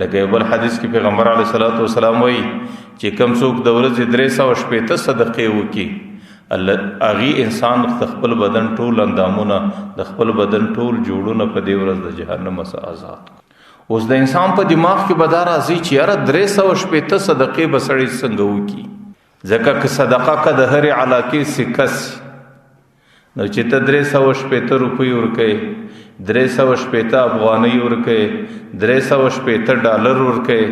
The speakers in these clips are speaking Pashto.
لکه بل حدیث کې پیغمبر علیه الصلاۃ والسلام وایي چې کم څوک د ورځې 360 صدقې وکړي، هغه انسان خپل بدن ټول اندامونه د خپل بدن ټول جوړونه په دې ورځ د جهنم څخه آزاد. اوس د انسان په دماغ کې به دا راځي چې یاره 360 صدقې به سړی څنګه وکړي، ځکه که صدقه که د هرې علاقې سکس نو چې ته 360 روپۍ ورکوې، 360 افغانۍ ورکوې، 360 ډالر ورکوې،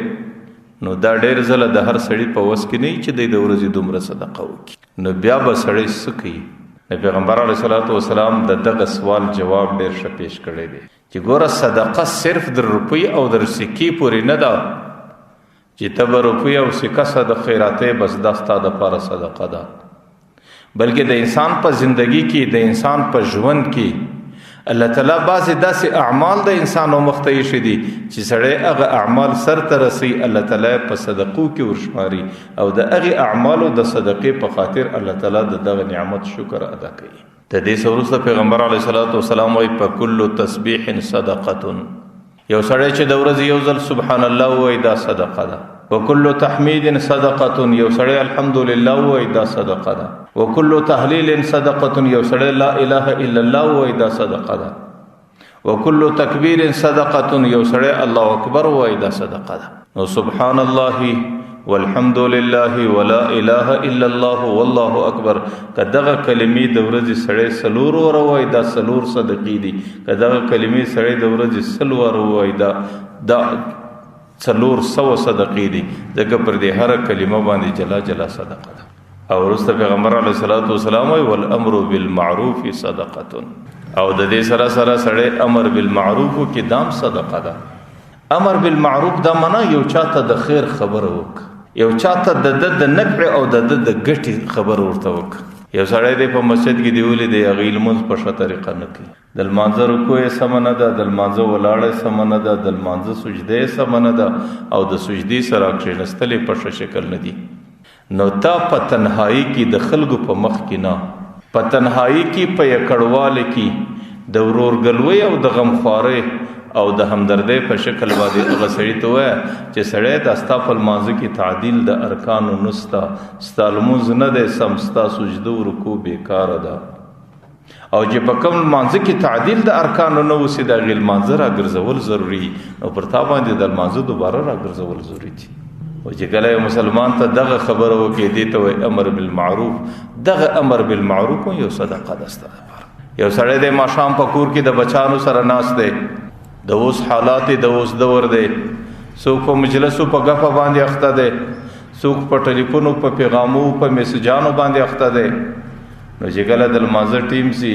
نو دا ډېر ځله د هر سړي په وس کې نه چې د ورځې دومره صدقه وکړي. نو بیا به سړی څه کوي؟ د پیغمبر علیه الصلاۃ والسلام د دغه سوال جواب ډېر ښه پیش کړی دی چې ګوره صدقه صرف د روپۍ او د سکې پورې نه ده چې ته به روپۍ او سکه صدقې راتې بس دا ستا دپاره صدقه ده، بلکې د انسان په زندگی کې، د انسان په ژوند کې الله تعالی بعضې داسې اعمال د انسان او مخ ته ایښي دي چې سړی هغه اعمال سر ته رسوي، الله تعالی په صدقو کې ورشماري او د هغې اعمالو د صدقې په خاطر الله تعالی د دغه نعمت شکر ادا کوي. د دې څه وروسته پیغمبر علیه الصلاۃ والسلام وایي په کل تسبیح صدقه، یو سړی چې د ورځې یو ځل سبحان الله وایي دا صدقه ده. وکل تحمید صدقه، یو سړی الحمدلله وایي دا صدقه ده. وکل تهلیل صدقه، یو سړی لا اله الا الله وایي دا صدقه ده. وکل تکبیر صدقه، یو سړی الله اکبر وایي دا صدقه ده. نو سبحان الله والحمد لله ولا اله الا الله والله اکبر کداغه کلمې د ورځې سړی سلور ور وایي دا سلور صدقې دي، کداغه کلمې سړی د ورځې سلور وایي دا څلور سوه صدقې دي، ځکه پر دې هره کلمه باندې جلا جلا صدقه ده. او وروسته پیغمبر علیه الصلاۃ والسلام وایي والامر بالمعروف صدقه، او د دې سره سره سړی امر بالمعروف کې دام صدقه ده. امر بالمعروف دا معنا یو چاته د خیر خبره وک، یو چاته د نفع او د ګټې خبر ورته وک. یو سړی دی په مسجد کې دی ولې دی هغې لمونځ په ښه طریقه نه کوي، د لمانځه رکوع یې سمه نه ده، د لمانځه ولاړه یې سمه نه ده، د لمانځه سجده یې سمه نه ده، او د سجدې سره کښېنستل یې په ښه شکل نه دي. نو تا په تنهایی کې د خلکو په مخ کې نه، په تنهایی کې په یکړوالي کې د ورورګلوۍ او د غمخوارۍ او د همدردۍ په شکل باندې هغه سړي ته ووایه چې سړی دا ستا په لمانځه کې تعدیل د ارکانو نسته، ستا لمونځ نه دی سم، ستا سجده و رکوع بیکاره ده، او چې په کوم لمانځه کې تعدیل د ارکانو نه وسي د هغې لمانځه راګرځول ضروري، نو پر تا باندې د لمانځه دوباره راګرځول ضروري دي. او چې کله یو مسلمان ته دغه خبره وکړي دې ته وایي امر بالمعروف. دغه امر بالمعروف یو صدقه ده ستا لپاره. یو سړی دی ماښام په کور کې د بچانو سره ناست دی، د اوس حالات د اوس دور دی، څوک په مجلسو په ګپه باندې اخته دی، څوک په ټلیفونو په پیغامو په میسجانو باندې اخته دی. نو چې کله د لمانځه ټیم سي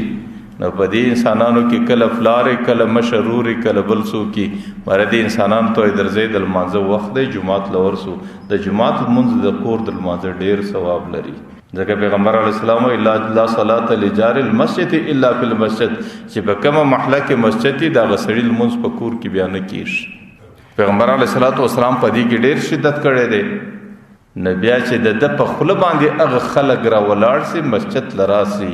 نو په دې انسانانو کې کله فلارې کله مشروري کله بل څوکي مره دې انسانانو ته درځي د لمانځه وخت دی جماعت لور سو د جماعت لمونځ د کور د لمانځه ډیر ثواب لري. ځکه پیغمبر علیه السلام لا صلاة لجار المسجد الا فی المسجد، چې په کومه محله کې مسجد دی دا غسړي لمونځ په کور کې بیا نه کیږي. پیغمبر علیه السلام په دې کې ډیر شدت کړی دی. نبیا چې د په خوله باندې هغه خلک را ولاړ سي مسجد لراسي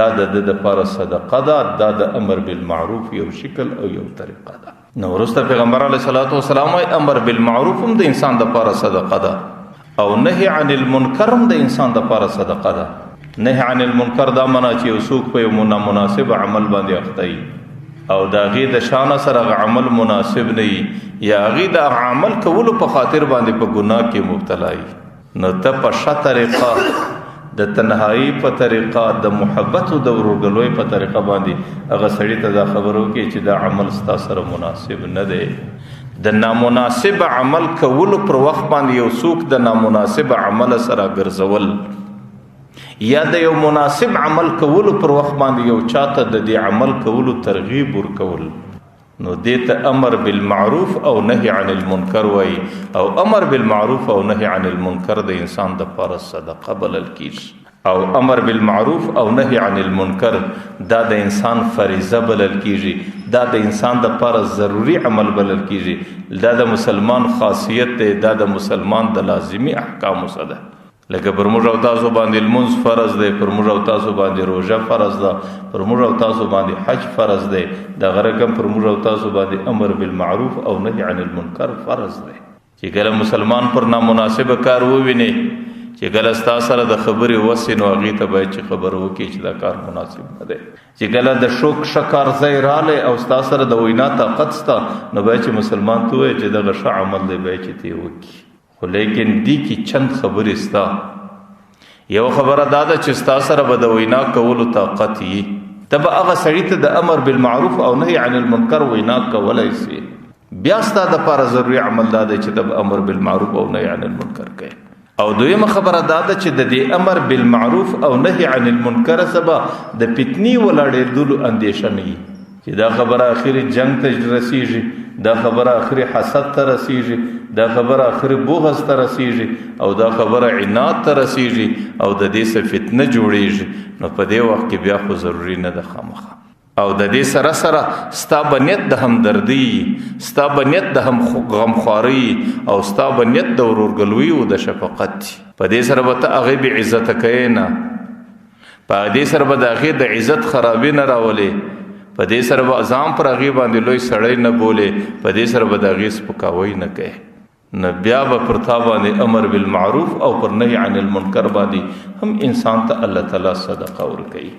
دا د لپاره صدقه ده، دا د امر بالمعروف یو شکل او یو طریقه ده. نو وروسته پیغمبر علیه السلام امر بالمعروف هم د انسان لپاره صدقه ده او نهی عن المنکر هم د انسان لپاره صدقه ده. نهی عن المنکر دا معنا چې یو څوک په یو نامناسب عمل باندې اخته وي او د هغې د شانه سره عمل مناسب نه وي یا هغې د عمل کولو په خاطر باندې په ګناه کې مبتلا وي، نو ته په ښه طریقه د تنهایی په طریقه د محبت او د ورورګلوۍ په طریقه باندې هغه سړي ته دا خبر وکړي چې دا عمل ستا سره مناسب نه دی. د نامناسب عمل کولو پر وخت باندې یو څوک د نامناسب عمل سره ګرځول یا د یو مناسب عمل کولو پر وخت باندې یو چاته د دې عمل کولو ترغیب ورکول، نو دې ته امر بالمعروف او نهی عن المنکر وایي. او امر بالمعروف او نهی عن المنکر د انسان دپاره صدقه بلل کیږي، او امر بالمعروف او نهی عن المنکر دا د انسان فریضه بلل کیږي، دا د انسان دپاره ضروری عمل بلل کیږي، دا د مسلمان خاصیت دی، دا د مسلمان د لازمی احکامو څخه ده. لکه پر موږ او تاسو باندې المنځ فرض دی، پر موږ او تاسو باندې روژه فرض ده، پر موږ او تاسو باندې حج فرض دی، د غرقم پر موږ او تاسو باندې امر بالمعروف او نهي عن المنکر فرض دی. چې کله مسلمان پر نامناسب کار وویني، چې کله ستا سره د خبرې وسې، نو هغې ته باید چې خبر وکړي چې دا کار مناسب نه دی. چې کله د شوک شکار ځای رالی او ستا سره د وینا طاقت ستا، نو باید چې مسلمان ته ووایي چې دغه ښه عمل دی، باید چې ته یې وکړي. خو لیکن دی کې چند خبرې ستا. یو خبره دا ده چې ستا سره به د وینا کولو طاقت یي، ته به هغه سړي ته د امر بالمعروف او نهي عن المنکر وینا کولی سي. بیا ستا دپاره ضروري عمل دا دی چې ته به امر بالمعروف او نهي عن المنکر کوي. او دویمه خبره دا ده چې د دې امر بالمعروف او نهي عن المنکر سبا د فتنې ولاړېدلو اندېښه نه وي، چې دا خبره اخري جنگ ته رسیږي، دا خبره اخري حسد ته رسیږي، دا خبره اخري بغض ته رسیږي، او دا خبره عناد ته رسیږي، او د دې څه فتنه جوړیږي. نو په دې وخت کې بیا خو ضروري نه ده خامخا. او د دې سره سره ستا بنیت د همدردي، ستا بنیت د غمخواري، او ستا بنیت د ورورګلوي او د شفقت. په دې سره به ته هغې بې عزته کوې نه، په دې سره به د هغې د عزت خرابي نه راولې، په دې سره به ځان پر هغې باندې لوی سړی نه بولې، په دې سره به د هغې سپکاوی نه کوې. نو بیا به پر تا باندې امر بالمعروف او پر نهي عن المنکر باندې هم انسان ته الله تعالی صدقه ورکوي.